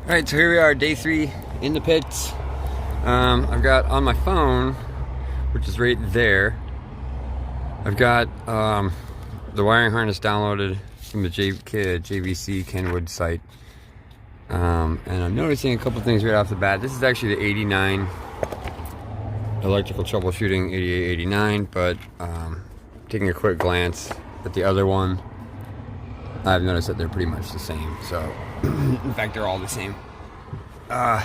Alright, so here we are, day 3 in the pits. I've got on my phone, which is right there, I've got the wiring harness downloaded from the JVC Kenwood site. And I'm noticing a couple things right off the bat. This is actually the 89 electrical troubleshooting 8889, but taking a quick glance at the other one, I've noticed that they're pretty much the same. So in fact, they're all the same. Yeah,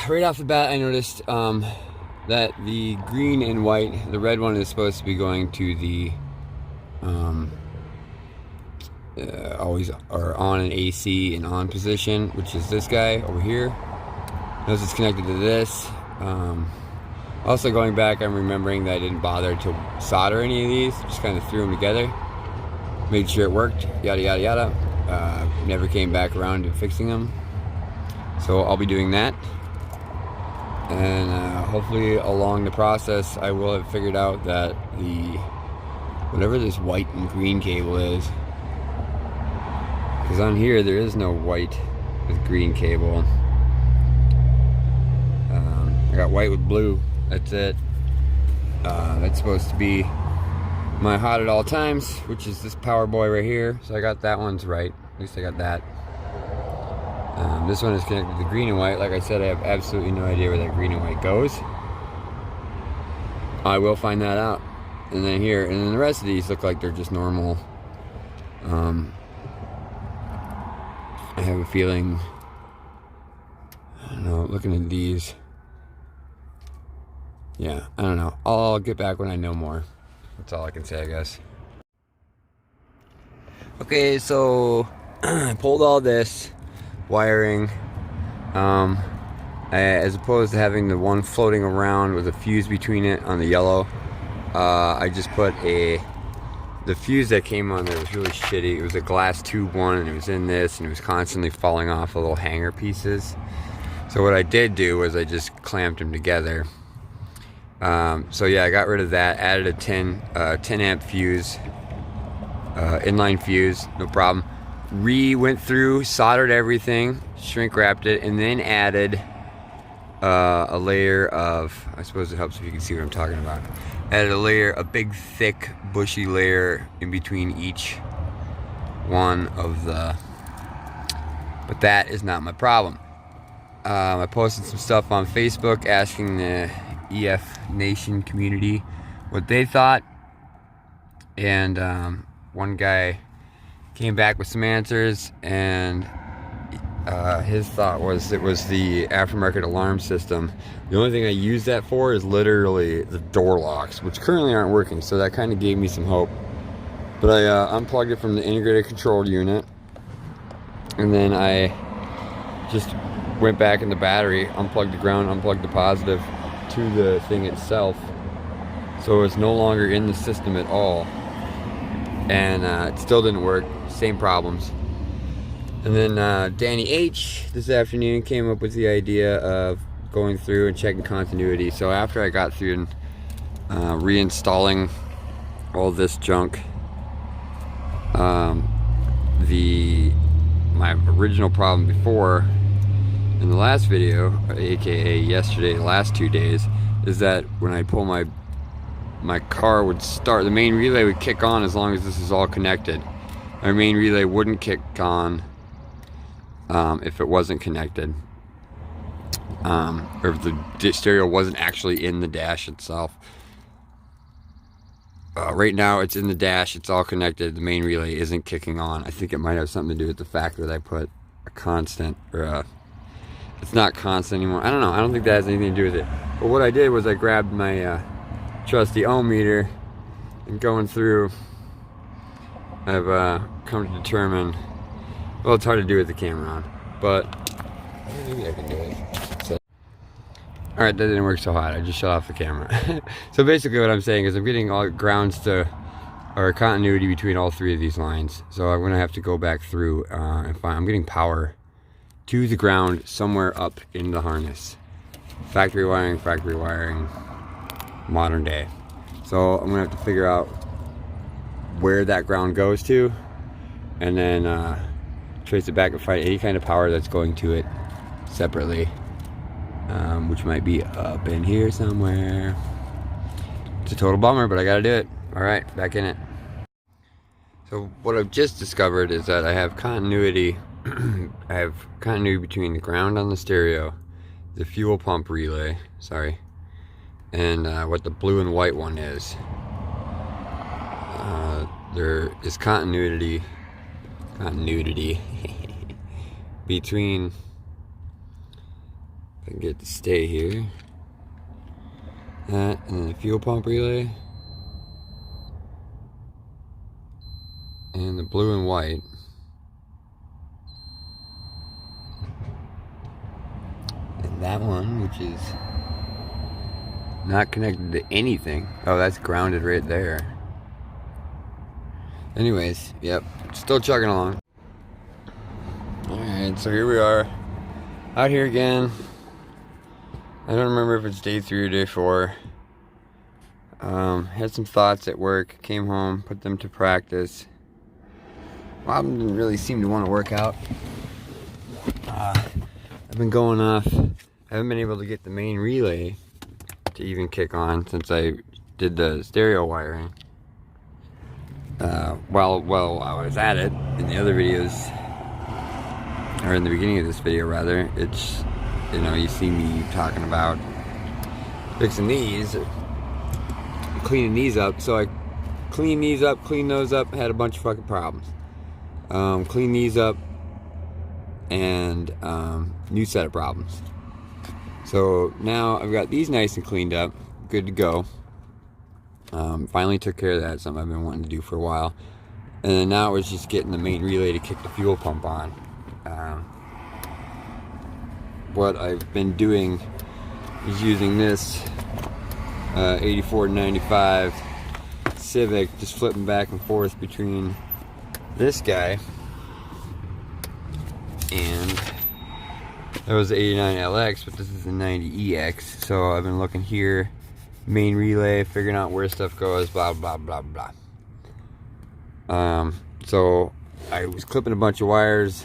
right off the bat I noticed that the green and white, the red one is supposed to be going to the always are on an AC and on position, which is this guy over here. Notice it's connected to this. Also going back, I'm remembering that I didn't bother to solder any of these, just kind of threw them together, made sure it worked, yada yada yada. Never came back around to fixing them, so I'll be doing that. And hopefully along the process I will have figured out that whatever this white and green cable is, because on here there is no white with green cable. I got white with blue, that's it. That's supposed to be my hot at all times, which is this power boy right here. So I got that one's right, at least I got that. This one is connected to green and white. Like I said, I have absolutely no idea where that green and white goes. I will find that out. And then here, and then the rest of these look like they're just normal. I have a feeling, I don't know, looking at these, yeah, I don't know. I'll get back when I know more. That's all I can say, I guess. Okay, so I pulled all this wiring, as opposed to having the one floating around with a fuse between it on the yellow. I just put the fuse that came on there was really shitty. It was a glass tube one, and it was in this, and it was constantly falling off the little hanger pieces. So what I did do was I just clamped them together. So yeah, I got rid of that, added a 10 amp fuse, inline fuse, no problem. Went through, soldered everything, shrink wrapped it, and then added a layer of, I suppose it helps if you can see what I'm talking about. Added a big, thick, bushy layer in between each one of the, but that is not my problem. I posted some stuff on Facebook asking the EF Nation community what they thought, and one guy came back with some answers, and his thought was it was the aftermarket alarm system. The only thing I use that for is literally the door locks, which currently aren't working, so that kind of gave me some hope. But I unplugged it from the integrated control unit, and then I just went back in the battery, unplugged the ground, unplugged the positive to the thing itself, so it's no longer in the system at all. And it still didn't work, same problems. And then Danny H this afternoon came up with the idea of going through and checking continuity. So after I got through and reinstalling all this junk, my original problem before in the last video, aka yesterday, the last 2 days, is that when I pull my car would start, the main relay would kick on as long as this is all connected. My main relay wouldn't kick on if it wasn't connected, or if the stereo wasn't actually in the dash itself. Right now it's in the dash, it's all connected, the main relay isn't kicking on. I think it might have something to do with the fact that I put a constant, or it's not constant anymore. I don't know, I don't think that has anything to do with it. But what I did was I grabbed my trusty ohm meter, and going through, I've come to determine, well, it's hard to do with the camera on, but maybe I can do it. So, alright, that didn't work so hot, I just shut off the camera. So basically what I'm saying is I'm getting all grounds to, or continuity between all 3 of these lines. So I'm going to have to go back through and find, I'm getting power to the ground somewhere up in the harness. Factory wiring, modern day. So I'm gonna have to figure out where that ground goes to, and then trace it back and find any kind of power that's going to it separately, which might be up in here somewhere. It's a total bummer, but I gotta do it. All right, back in it. So what I've just discovered is that I have continuity. I have continuity between the ground on the stereo, the fuel pump relay, sorry, and what the blue and white one is. There is continuity between, if I can get it to stay here, that and then the fuel pump relay and the blue and white. And that one, which is not connected to anything. Oh, that's grounded right there. Anyways, yep, still chugging along. Alright, so here we are, out here again. I don't remember if it's day 3 or day 4. Had some thoughts at work, came home, put them to practice. Problem didn't really seem to want to work out. I've been going off. I haven't been able to get the main relay to even kick on since I did the stereo wiring. Well, I was at it in the other videos, or in the beginning of this video rather. It's, you know, you see me talking about fixing these, cleaning these up. So I cleaned these up, cleaned those up, had a bunch of fucking problems. Clean these up, and new set of problems. So now I've got these nice and cleaned up, good to go. Finally took care of that, something I've been wanting to do for a while. And then now it was just getting the main relay to kick the fuel pump on. What I've been doing is using this 84 to 95 Civic, just flipping back and forth between this guy and that was the 89 LX, but this is the 90 EX. So I've been looking here, main relay, figuring out where stuff goes, blah blah blah blah. So I was clipping a bunch of wires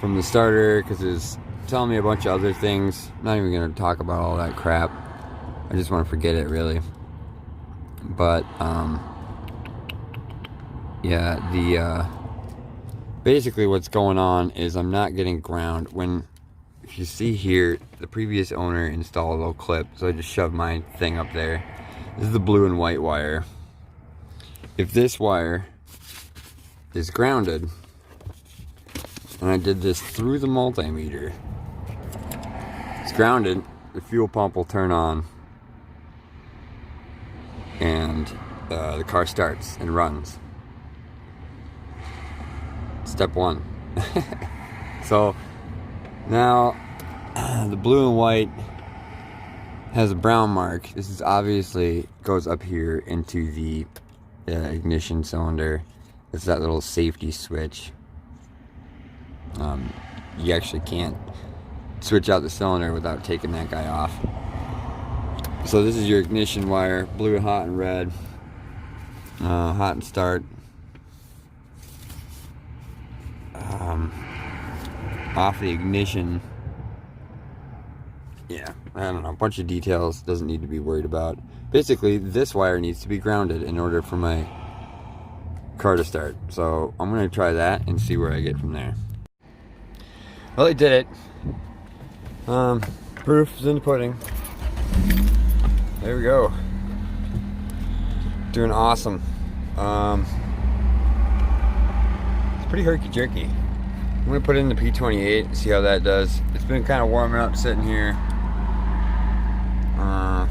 from the starter because it was telling me a bunch of other things. I'm not even gonna talk about all that crap. I just want to forget it, really. But yeah, basically what's going on is I'm not getting ground. When, if you see here, the previous owner installed a little clip, so I just shoved my thing up there. This is the blue and white wire. If this wire is grounded, and I did this through the multimeter, it's grounded, the fuel pump will turn on, and the car starts and runs. Step 1. So now the blue and white has a brown mark. This is obviously goes up here into the ignition cylinder. It's that little safety switch. You actually can't switch out the cylinder without taking that guy off. So this is your ignition wire, blue, hot, and red. Hot and start. Off the ignition. Yeah, I don't know, a bunch of details, doesn't need to be worried about. Basically, this wire needs to be grounded in order for my car to start. So I'm gonna try that and see where I get from there. Well, I did it. Proof is in the pudding. There we go. Doing awesome. It's pretty herky-jerky. I'm gonna put it in the P28, see how that does. It's been kind of warming up sitting here.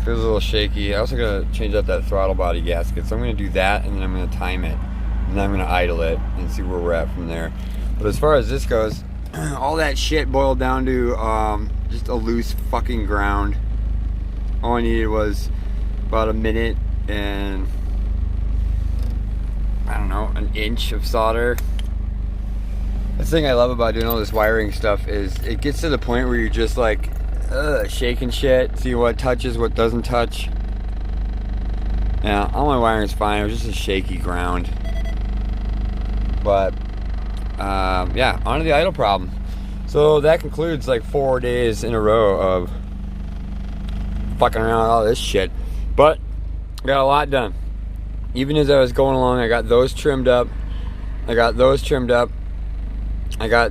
Feels a little shaky. I also gotta change out that throttle body gasket, so I'm gonna do that, and then I'm gonna time it, and then I'm gonna idle it and see where we're at from there. But as far as this goes, all that shit boiled down to just a loose fucking ground. All I needed was about a minute and, I don't know, an inch of solder. The thing I love about doing all this wiring stuff is it gets to the point where you're just like shaking shit, see what touches, what doesn't touch. Yeah, all my wiring's fine. It was just a shaky ground. But yeah, on to the idle problem. So that concludes like 4 days in a row of fucking around with all this shit. But I got a lot done. Even as I was going along, I got those trimmed up. I got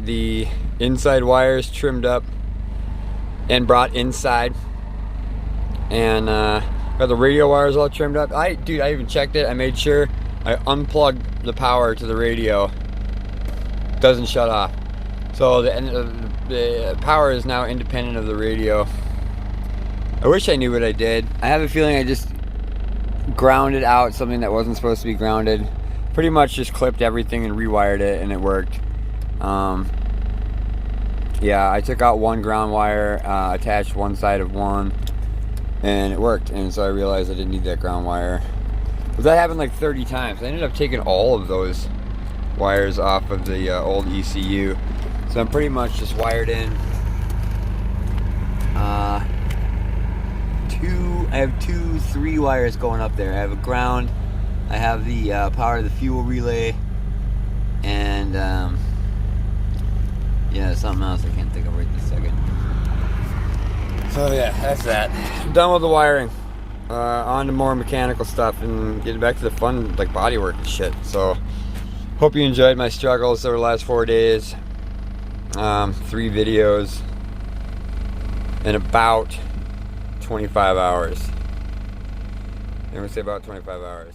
the inside wires trimmed up and brought inside. And got the radio wires all trimmed up. Dude, I even checked it. I made sure I unplugged the power to the radio. Doesn't shut off. So the power is now independent of the radio. I wish I knew what I did. I have a feeling I just grounded out something that wasn't supposed to be grounded. Pretty much just clipped everything and rewired it, and it worked. Yeah, I took out one ground wire, attached one side of one, and it worked. And so I realized I didn't need that ground wire. But that happened like 30 times. I ended up taking all of those wires off of the old ECU. So I'm pretty much just wired in. I have 3 wires going up there. I have a ground, I have the power of the fuel relay, and yeah, something else I can't think of right this second. So yeah, that's that. I'm done with the wiring. On to more mechanical stuff and getting back to the fun, like, body work and shit. So hope you enjoyed my struggles over the last 4 days. 3 videos in about 25 hours. I'm gonna say about 25 hours.